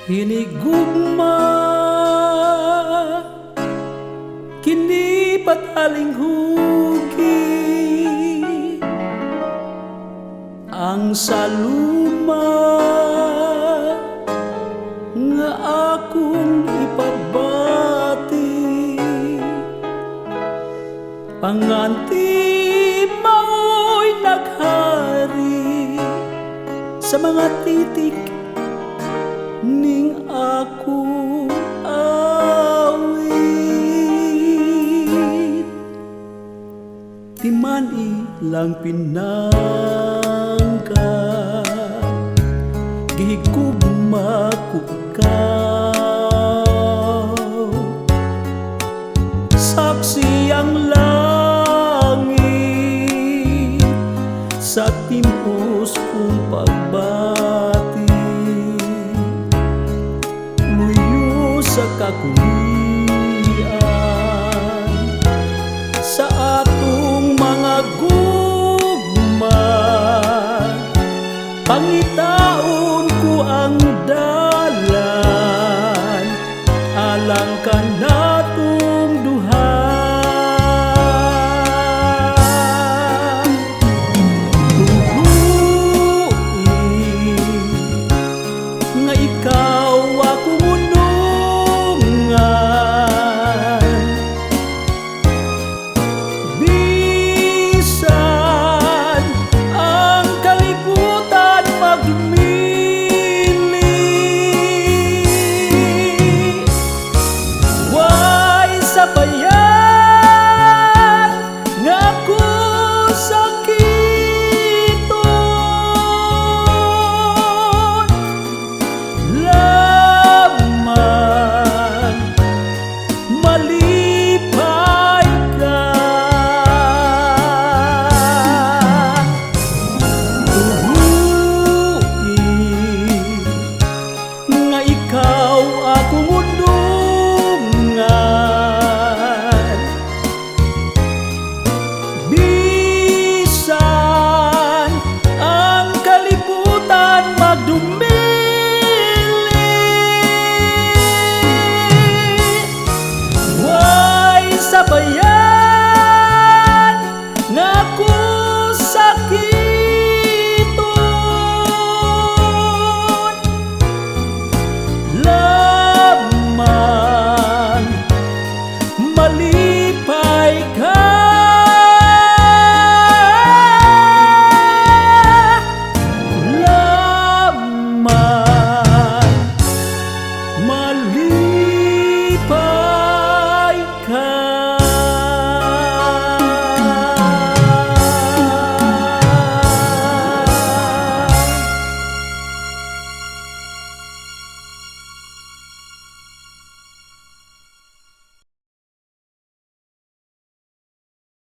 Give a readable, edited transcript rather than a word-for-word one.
Hinigugma kini pataling hugi ang saluma nga akong ipabati panganti mao'y naghari sa mga titik ning ako awit di man ilang pinangga gihigugma ko ikaw saksi ang langit sa timpos kong pagbati sa kakulian sa atong mga gugma pangitaon ko ang dalan alang kan